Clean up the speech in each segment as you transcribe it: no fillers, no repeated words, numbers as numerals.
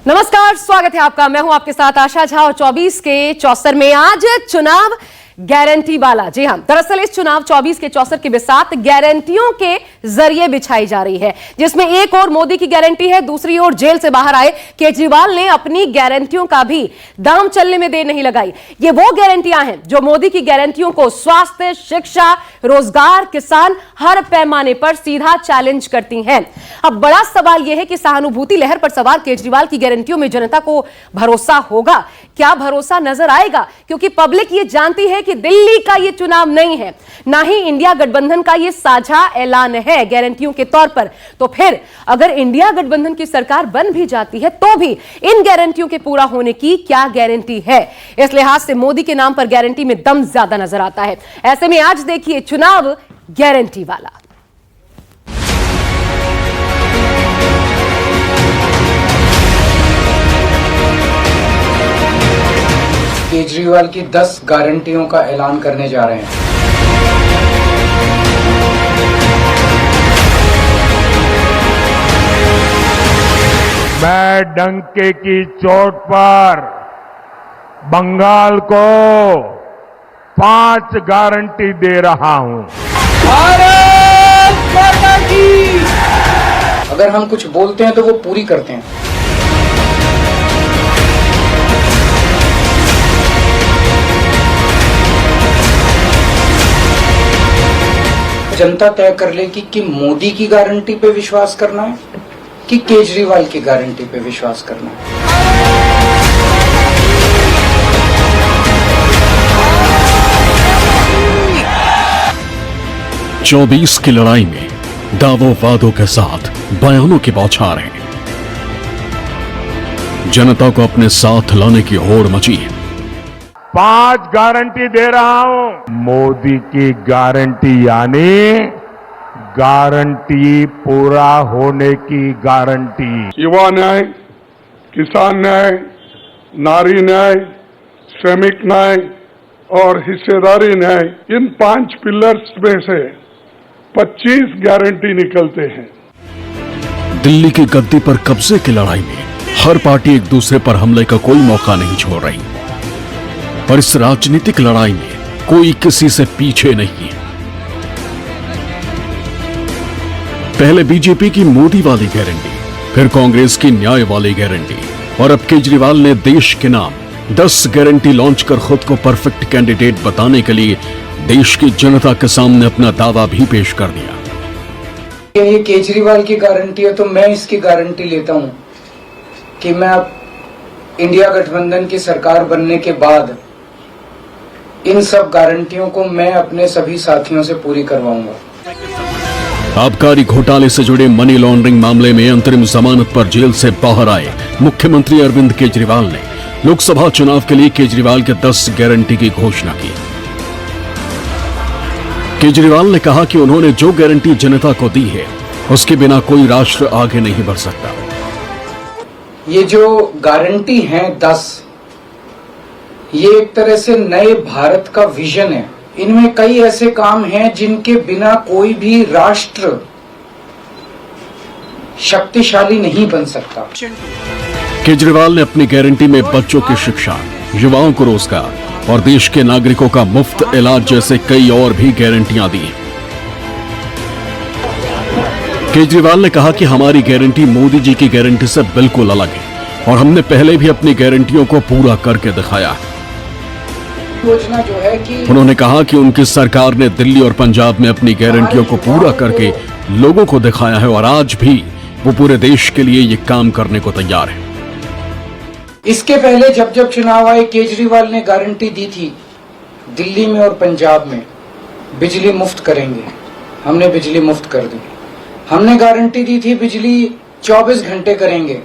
नमस्कार, स्वागत है आपका। मैं हूं आपके साथ आशा झा और 24 के चौसर में आज चुनाव गारंटी वाला। जी हां, दरअसल इस चुनाव 24 के चौसर के बिसात गारंटियों के जरिए बिछाई जा रही है, जिसमें एक और मोदी की गारंटी है, दूसरी ओर जेल से बाहर आए केजरीवाल ने अपनी गारंटियों का भी दाम चलने में देर नहीं लगाई। ये वो गारंटियां हैं जो मोदी की गारंटियों को स्वास्थ्य, शिक्षा, रोजगार, किसान हर पैमाने पर सीधा चैलेंज करती हैं। अब बड़ा सवाल यह है कि सहानुभूति लहर पर सवार केजरीवाल की गारंटियों में जनता को भरोसा होगा? क्या भरोसा नजर आएगा? क्योंकि पब्लिक ये जानती है कि दिल्ली का ये चुनाव नहीं है, ना ही इंडिया गठबंधन का ये साझा ऐलान है गारंटियों के तौर पर। तो फिर अगर इंडिया गठबंधन की सरकार बन भी जाती है तो भी इन गारंटियों के पूरा होने की क्या गारंटी है? इस लिहाज से मोदी के नाम पर गारंटी में दम ज्यादा नजर आता है। ऐसे में आज देखिए चुनाव गारंटी वाला। केजरीवाल की 10 गारंटियों का ऐलान करने जा रहे हैं। मैं डंके की चोट पर बंगाल को 5 गारंटी दे रहा हूं। भारत माता की! अगर हम कुछ बोलते हैं तो वो पूरी करते हैं। जनता तय कर लेगी कि मोदी की गारंटी पे विश्वास करना है कि केजरीवाल की गारंटी पे विश्वास करना है। 24 की लड़ाई में दावों वादों के साथ बयानों की बौछार है। जनता को अपने साथ लाने की होड़ मची है। 5 गारंटी दे रहा हूं। मोदी की गारंटी यानी गारंटी पूरा होने की गारंटी। युवा न्याय, किसान न्याय, नारी न्याय, श्रमिक न्याय और हिस्सेदारी न्याय, इन 5 पिलर्स में से 25 गारंटी निकलते हैं। दिल्ली की गद्दी पर कब्जे की लड़ाई में हर पार्टी एक दूसरे पर हमले का कोई मौका नहीं छोड़ रही, पर इस राजनीतिक लड़ाई में कोई किसी से पीछे नहीं है। पहले बीजेपी की मोदी वाली गारंटी, फिर कांग्रेस की न्याय वाली गारंटी, और अब केजरीवाल ने देश के नाम 10 गारंटी लॉन्च कर खुद को परफेक्ट कैंडिडेट बताने के लिए देश की जनता के सामने अपना दावा भी पेश कर दिया। ये केजरीवाल की गारंटी है तो मैं इसकी गारंटी लेता हूं कि मैं अब इंडिया गठबंधन की सरकार बनने के बाद इन सब गारंटियों को मैं अपने सभी साथियों से पूरी करवाऊंगा। आबकारी घोटाले से जुड़े मनी लॉन्ड्रिंग मामले में अंतरिम जमानत पर जेल से बाहर आए मुख्यमंत्री अरविंद केजरीवाल ने लोकसभा चुनाव के लिए केजरीवाल के 10 गारंटी की घोषणा की। केजरीवाल ने कहा कि उन्होंने जो गारंटी जनता को दी है उसके बिना कोई राष्ट्र आगे नहीं बढ़ सकता। ये जो गारंटी हैं 10, ये एक तरह से नए भारत का विजन है। इनमें कई ऐसे काम हैं जिनके बिना कोई भी राष्ट्र शक्तिशाली नहीं बन सकता। केजरीवाल ने अपनी गारंटी में बच्चों की शिक्षा, युवाओं को रोजगार और देश के नागरिकों का मुफ्त इलाज जैसे कई और भी गारंटियां दी। केजरीवाल ने कहा कि हमारी गारंटी मोदी जी की गारंटी से बिल्कुल अलग है और हमने पहले भी अपनी गारंटियों को पूरा करके दिखाया है। योजना जो है कि उन्होंने कहा कि उनकी सरकार ने दिल्ली और पंजाब में अपनी गारंटियों को पूरा करके लोगों को दिखाया है और आज भी वो पूरे देश के लिए ये काम करने को तैयार है। इसके पहले जब जब चुनाव आए केजरीवाल ने गारंटी दी थी दिल्ली में और पंजाब में बिजली मुफ्त करेंगे, हमने बिजली मुफ्त कर दी। हमने गारंटी दी थी बिजली 24 घंटे करेंगे,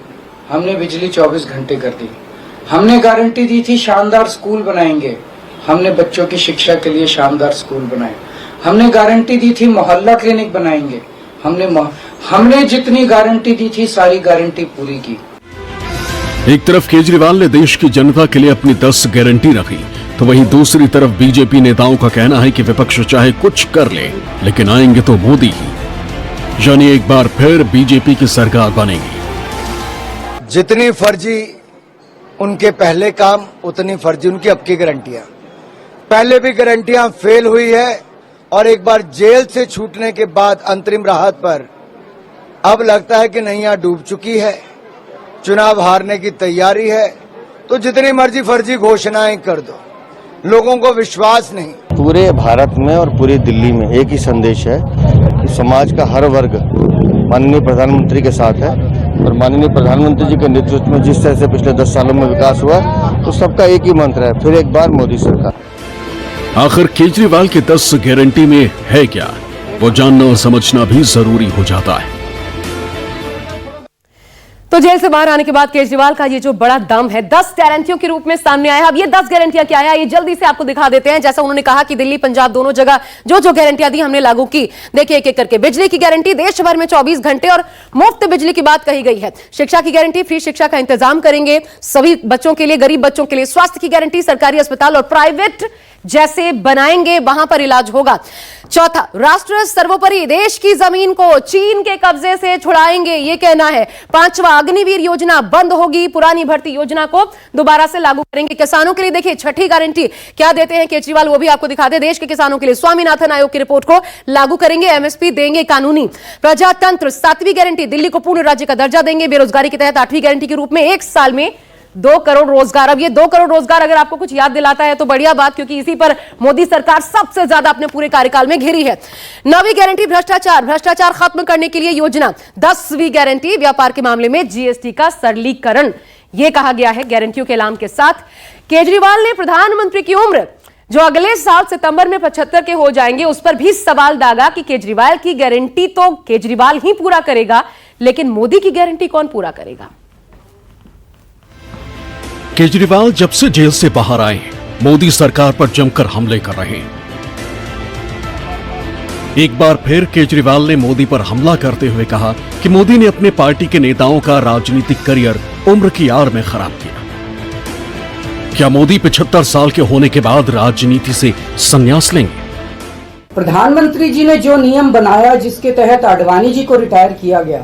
हमने बिजली 24 घंटे कर दी। हमने गारंटी दी थी शानदार स्कूल बनाएंगे, हमने बच्चों की शिक्षा के लिए शानदार स्कूल बनाए। हमने गारंटी दी थी मोहल्ला क्लिनिक बनाएंगे, हमने जितनी गारंटी दी थी सारी गारंटी पूरी की। एक तरफ केजरीवाल ने देश की जनता के लिए अपनी 10 गारंटी रखी, तो वहीं दूसरी तरफ बीजेपी नेताओं का कहना है कि विपक्ष चाहे कुछ कर ले लेकिन आएंगे तो मोदी ही, यानी एक बार फिर बीजेपी की सरकार बनेगी। जितनी फर्जी उनके पहले काम उतनी फर्जी उनकी अब की गारंटियां। पहले भी गारंटियां फेल हुई है और एक बार जेल से छूटने के बाद अंतरिम राहत पर अब लगता है कि नैया डूब चुकी है, चुनाव हारने की तैयारी है, तो जितनी मर्जी फर्जी घोषणाएं कर दो, लोगों को विश्वास नहीं। पूरे भारत में और पूरी दिल्ली में एक ही संदेश है कि समाज का हर वर्ग माननीय प्रधानमंत्री के साथ है और माननीय प्रधानमंत्री जी के नेतृत्व में जिस तरह से पिछले 10 सालों में विकास हुआ तो सबका एक ही मंत्र है, फिर एक बार मोदी सरकार। आखिर केजरीवाल की 10 गारंटी में है क्या, वो जानना और समझना भी जरूरी हो जाता है। तो जेल से बाहर आने के बाद केजरीवाल का ये जो बड़ा दम है 10 गारंटियों के रूप में सामने आया। अब ये 10 गारंटियां क्या है, ये जल्दी से आपको दिखा देते हैं। जैसा उन्होंने कहा कि दिल्ली पंजाब दोनों जगह जो जो गारंटियां दी हमने लागू की। देखिए एक एक करके। बिजली की गारंटी, देश भर में 24 घंटे और मुफ्त बिजली की बात कही गई है। शिक्षा की गारंटी, फ्री शिक्षा का इंतजाम करेंगे सभी बच्चों के लिए, गरीब बच्चों के लिए। स्वास्थ्य की गारंटी, सरकारी अस्पताल और प्राइवेट जैसे बनाएंगे वहां पर इलाज होगा। चौथा, राष्ट्र सर्वोपरि, देश की जमीन को चीन के कब्जे से छुड़ाएंगे, यह कहना है। पांचवा, अग्निवीर योजना बंद होगी, पुरानी भर्ती योजना को दोबारा से लागू करेंगे। किसानों के लिए देखिए छठी गारंटी क्या देते हैं केजरीवाल, वो भी आपको दिखा दे। देश के किसानों के लिए स्वामीनाथन आयोग की रिपोर्ट को लागू करेंगे, एमएसपी देंगे कानूनी। प्रजातंत्र, 7वीं गारंटी, दिल्ली को पूर्ण राज्य का दर्जा देंगे। बेरोजगारी के तहत 8वीं गारंटी के रूप में 1 साल में 2 करोड़ रोजगार। अब ये 2 करोड़ रोजगार अगर आपको कुछ याद दिलाता है तो बढ़िया बात, क्योंकि इसी पर मोदी सरकार सबसे ज्यादा अपने पूरे कार्यकाल में घिरी है। 9वीं गारंटी, भ्रष्टाचार खत्म करने के लिए योजना। 10वीं गारंटी, व्यापार के मामले में जीएसटी का सरलीकरण। यह कहा गया है गारंटियों के ऐलान के साथ। केजरीवाल ने प्रधानमंत्री की उम्र जो अगले साल सितंबर में 75 के हो जाएंगे, उस पर भी सवाल दागा कि केजरीवाल की गारंटी तो केजरीवाल ही पूरा करेगा, लेकिन मोदी की गारंटी कौन पूरा करेगा। केजरीवाल जब से जेल से बाहर आए हैं, मोदी सरकार पर जमकर हमले कर रहे हैं। एक बार फिर केजरीवाल ने मोदी पर हमला करते हुए कहा कि मोदी ने अपने पार्टी के नेताओं का राजनीतिक करियर उम्र की आड़ में खराब किया। क्या मोदी 75 साल के होने के बाद राजनीति से संन्यास लेंगे? प्रधानमंत्री जी ने जो नियम बनाया जिसके तहत आडवाणी जी को रिटायर किया गया,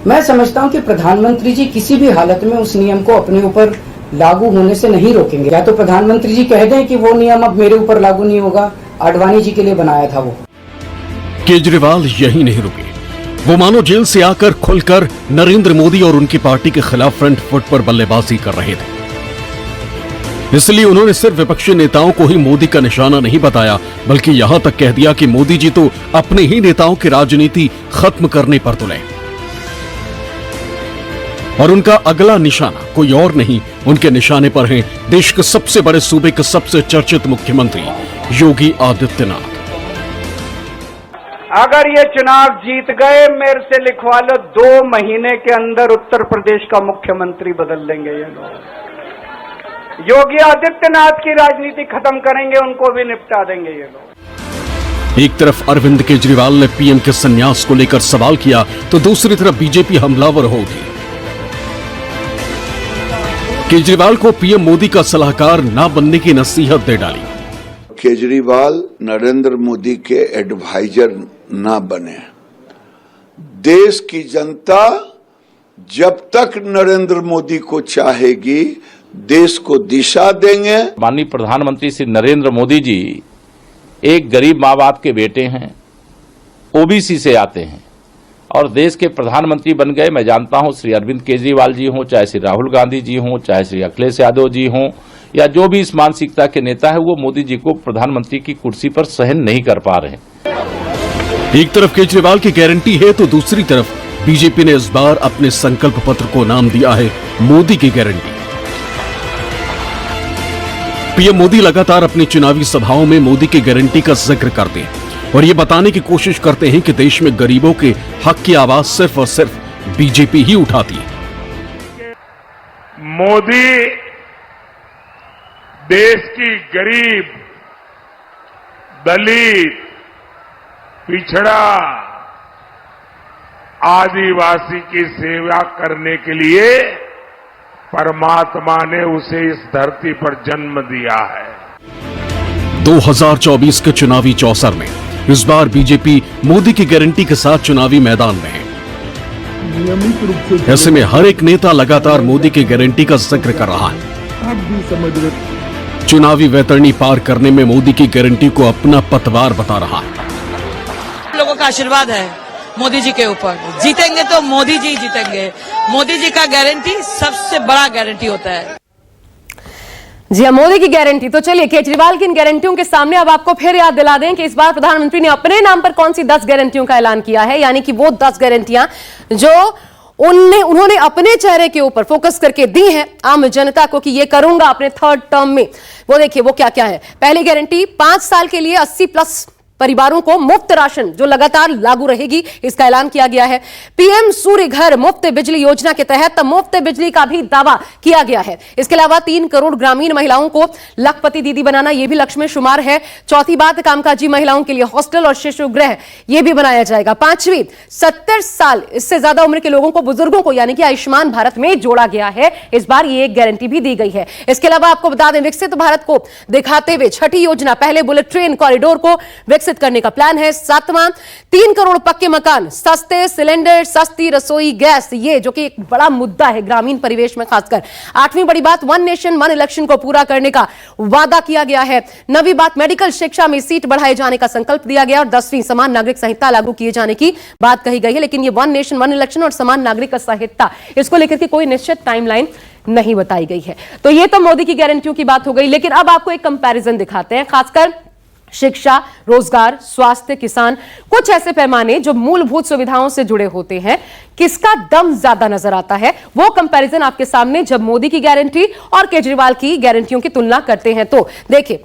मैं समझता हूं कि प्रधानमंत्री जी किसी भी हालत में उस नियम को अपने ऊपर लागू होने से नहीं रोकेंगे। या तो प्रधानमंत्री जी कह दें कि वो नियम अब मेरे ऊपर लागू नहीं होगा, आडवाणी जी के लिए बनाया था वो। केजरीवाल यही नहीं रुके, वो मानो जेल से आकर खुलकर नरेंद्र मोदी और उनकी पार्टी के खिलाफ फ्रंट फुट पर बल्लेबाजी कर रहे थे। इसलिए उन्होंने सिर्फ विपक्षी नेताओं को ही मोदी का निशाना नहीं बताया, बल्कि यहां तक कह दिया कि मोदी जी तो अपने ही नेताओं की राजनीति खत्म करने पर तुले और उनका अगला निशाना कोई और नहीं, उनके निशाने पर हैं देश के सबसे बड़े सूबे के सबसे चर्चित मुख्यमंत्री योगी आदित्यनाथ। अगर ये चुनाव जीत गए, मेरे से लिखवा लो, 2 महीने के अंदर उत्तर प्रदेश का मुख्यमंत्री बदल देंगे ये लोग। योगी आदित्यनाथ की राजनीति खत्म करेंगे, उनको भी निपटा देंगे ये लोग। एक तरफ अरविंद केजरीवाल ने पीएम के संन्यास को लेकर सवाल किया, तो दूसरी तरफ बीजेपी हमलावर होगी। केजरीवाल को पीएम मोदी का सलाहकार न बनने की नसीहत दे डाली। केजरीवाल नरेंद्र मोदी के एडवाइजर न बने। देश की जनता जब तक नरेंद्र मोदी को चाहेगी, देश को दिशा देंगे। माननीय प्रधानमंत्री श्री नरेंद्र मोदी जी एक गरीब माँ बाप के बेटे हैं, ओबीसी से आते हैं और देश के प्रधानमंत्री बन गए। मैं जानता हूं श्री अरविंद केजरीवाल जी हों, चाहे श्री राहुल गांधी जी हों, चाहे श्री अखिलेश यादव जी हों, या जो भी इस मानसिकता के नेता है, वो मोदी जी को प्रधानमंत्री की कुर्सी पर सहन नहीं कर पा रहे। एक तरफ केजरीवाल की गारंटी है, तो दूसरी तरफ बीजेपी ने इस बार अपने संकल्प पत्र को नाम दिया है मोदी की गारंटी। पीएम मोदी लगातार अपनी चुनावी सभाओं में मोदी की गारंटी का जिक्र करते हैं और ये बताने की कोशिश करते हैं कि देश में गरीबों के हक की आवाज सिर्फ और सिर्फ बीजेपी ही उठाती है। मोदी देश की गरीब, दलित, पिछड़ा, आदिवासी की सेवा करने के लिए परमात्मा ने उसे इस धरती पर जन्म दिया है। 2024 के चुनावी चौसर में इस बार बीजेपी मोदी की गारंटी के साथ चुनावी मैदान में है। नियमित रूप से ऐसे में हर एक नेता लगातार मोदी की गारंटी का जिक्र कर रहा है। आप भी समझ रहे, चुनावी वैतरणी पार करने में मोदी की गारंटी को अपना पतवार बता रहा है। लोगों का आशीर्वाद है मोदी जी के ऊपर, जीतेंगे तो मोदी जी जीतेंगे। मोदी जी का गारंटी सबसे बड़ा गारंटी होता है। जी हाँ, मोदी की गारंटी। तो चलिए केजरीवाल की इन गारंटियों के सामने अब आपको फिर याद दिला दें कि इस बार प्रधानमंत्री ने अपने नाम पर कौन सी 10 गारंटियों का ऐलान किया है, यानी कि वो 10 गारंटियां जो उन्होंने अपने चेहरे के ऊपर फोकस करके दी हैं आम जनता को कि ये करूंगा अपने 3rd टर्म में। वो देखिए वो क्या क्या है। पहली गारंटी, 5 साल के लिए 80+ परिवारों को मुफ्त राशन जो लगातार लागू रहेगी, इसका ऐलान किया गया है। पीएम सूर्य घर मुफ्त बिजली योजना के तहत मुफ्त बिजली का भी दावा किया गया है। इसके अलावा 3 करोड़ ग्रामीण महिलाओं को लखपति दीदी बनाना यह भी लक्ष्य में शुमार है। चौथी बात, कामकाजी महिलाओं के लिए हॉस्टल और शिशु गृह यह भी बनाया जाएगा। 5वीं, 70 साल इससे ज्यादा उम्र के लोगों को, बुजुर्गों को यानी कि आयुष्मान भारत में जोड़ा गया है। इस बार ये एक गारंटी भी दी गई है। इसके अलावा आपको बता दें, विकसित भारत को दिखाते हुए छठी योजना, पहले बुलेट ट्रेन कॉरिडोर को विकसित करने का प्लान है। 7वां, 3 करोड़ पक्के मकान, सस्ते सिलेंडर, सस्ती रसोई गैस, ये जो कि एक बड़ा मुद्दा है ग्रामीण परिवेश में खासकर। 8वीं बड़ी बात, 1 नेशन 1 इलेक्शन को पूरा करने का वादा किया गया है। 9वीं बात, मेडिकल शिक्षा में सीट बढ़ाए जाने का संकल्प दिया गया। और 10वीं, समान नागरिक संहिता लागू किए जाने की बात कही गई है। लेकिन ये 1 नेशन 1 इलेक्शन और समान नागरिक संहिता, इसको लेकर के कोई निश्चित टाइमलाइन नहीं बताई गई है। तो ये तो मोदी की गारंटियों की बात हो गई। लेकिन अब आपको एक कंपैरिजन दिखाते हैं, खासकर शिक्षा, रोजगार, स्वास्थ्य, किसान, कुछ ऐसे पैमाने जो मूलभूत सुविधाओं से जुड़े होते हैं, किसका दम ज्यादा नजर आता है। वो कंपैरिजन आपके सामने जब मोदी की गारंटी और केजरीवाल की गारंटियों की तुलना करते हैं तो देखिए,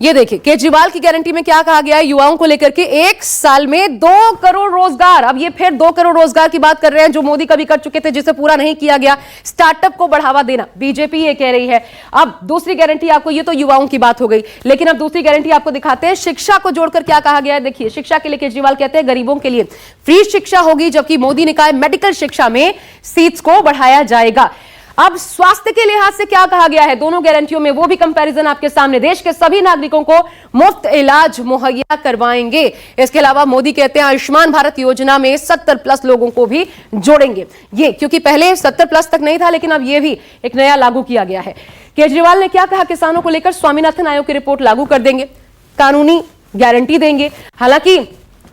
ये देखिए केजरीवाल की गारंटी में क्या कहा गया है युवाओं को लेकर के, 1 साल में 2 करोड़ रोजगार। अब ये फिर 2 करोड़ रोजगार की बात कर रहे हैं जो मोदी कभी कर चुके थे, जिसे पूरा नहीं किया गया। स्टार्टअप को बढ़ावा देना, बीजेपी ये कह रही है। अब दूसरी गारंटी आपको, ये तो युवाओं की बात हो गई, लेकिन अब दूसरी गारंटी आपको दिखाते हैं, शिक्षा को जोड़कर क्या कहा गया है। देखिए, शिक्षा के लिए केजरीवाल कहते हैं गरीबों के लिए फ्री शिक्षा होगी, जबकि मोदी ने कहा है मेडिकल शिक्षा में सीट्स को बढ़ाया जाएगा। अब स्वास्थ्य के लिहाज से क्या कहा गया है दोनों गारंटियों में, वो भी कंपैरिजन आपके सामने। देश के सभी नागरिकों को मुफ्त इलाज मुहैया करवाएंगे। इसके अलावा मोदी कहते हैं आयुष्मान भारत योजना में 70+ लोगों को भी जोड़ेंगे। ये क्योंकि पहले 70+ तक नहीं था, लेकिन अब ये भी एक नया लागू किया गया है। केजरीवाल ने क्या कहा, किसानों को लेकर स्वामीनाथन आयोग की रिपोर्ट लागू कर देंगे, कानूनी गारंटी देंगे। हालांकि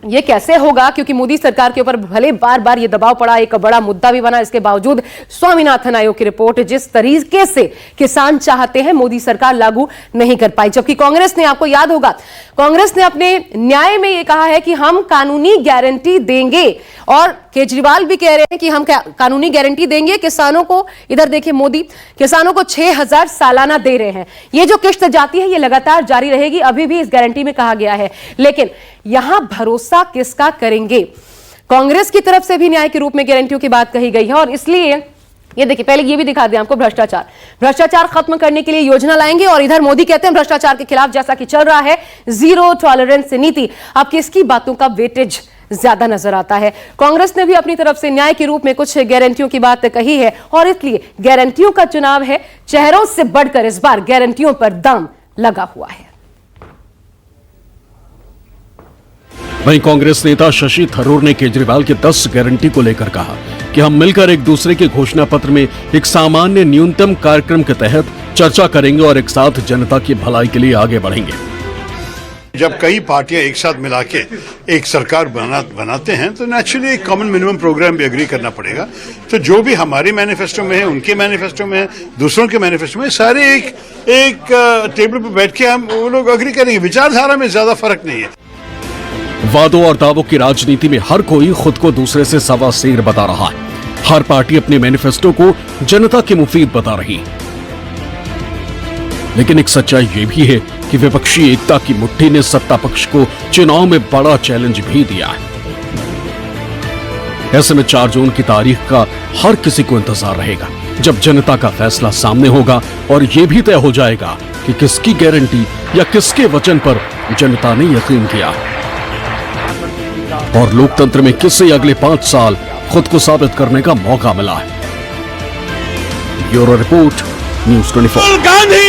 ये कैसे होगा, क्योंकि मोदी सरकार के ऊपर भले बार बार ये दबाव पड़ा, एक बड़ा मुद्दा भी बना, इसके बावजूद स्वामीनाथन आयोग की रिपोर्ट जिस तरीके से किसान चाहते हैं मोदी सरकार लागू नहीं कर पाई। जबकि कांग्रेस ने, आपको याद होगा, कांग्रेस ने अपने न्याय में ये कहा है कि हम कानूनी गारंटी देंगे, और केजरीवाल भी कह रहे हैं कि हम कानूनी गारंटी देंगे किसानों को। इधर देखिए, मोदी किसानों को 6,000 सालाना दे रहे हैं। ये जो किश्त जाती है ये लगातार जारी रहेगी, अभी भी इस गारंटी में कहा गया है। लेकिन यहां भरोसा किसका करेंगे, कांग्रेस की तरफ से भी न्याय के रूप में गारंटियों की बात कही गई है। और इसलिए ये देखिए, पहले ये भी दिखा दें आपको, भ्रष्टाचार खत्म करने के लिए योजना लाएंगे, और इधर मोदी कहते हैं भ्रष्टाचार के खिलाफ, जैसा कि चल रहा है जीरो टॉलरेंस नीति। अब किसकी बातों का वेटेज ज्यादा नजर आता है। कांग्रेस ने भी अपनी तरफ से न्याय के रूप में कुछ गारंटियों की बात कही है, और इसलिए गारंटियों का चुनाव है, चेहरों से बढ़कर इस बार गारंटियों पर दाम लगा हुआ है। वहीं कांग्रेस नेता शशि थरूर ने केजरीवाल की 10 गारंटी को लेकर कहा कि हम मिलकर एक दूसरे के घोषणा पत्र में एक सामान्य न्यूनतम कार्यक्रम के तहत चर्चा करेंगे और एक साथ जनता की भलाई के लिए आगे बढ़ेंगे। जब कई पार्टियां एक साथ मिला के एक सरकार बनाते हैं तो नेचुरली एक कॉमन मिनिमम प्रोग्राम भी एग्री करना पड़ेगा। तो जो भी हमारे मैनिफेस्टो में है, उनके मैनिफेस्टो में है, दूसरों के मैनिफेस्टो में, सारे एक टेबल पर बैठ के हम वो लोग एग्री करेंगे। विचारधारा में ज्यादा फर्क नहीं है। वादों और दावों की राजनीति में हर कोई खुद को दूसरे से सवा शेर बता रहा है। हर पार्टी अपने मैनिफेस्टो को जनता के मुफीद बता रही है। लेकिन एक सच्चाई ये भी है कि विपक्षी एकता की मुट्ठी ने सत्ता पक्ष को चुनाव में बड़ा चैलेंज भी दिया है। ऐसे में 4 जून की तारीख का हर किसी को इंतजार रहेगा, जब जनता का फैसला सामने होगा और यह भी तय हो जाएगा कि किसकी गारंटी या किसके वचन पर जनता ने यकीन किया, और लोकतंत्र में किसे अगले 5 साल खुद को साबित करने का मौका मिला है। Bureau report, news 24। गांधी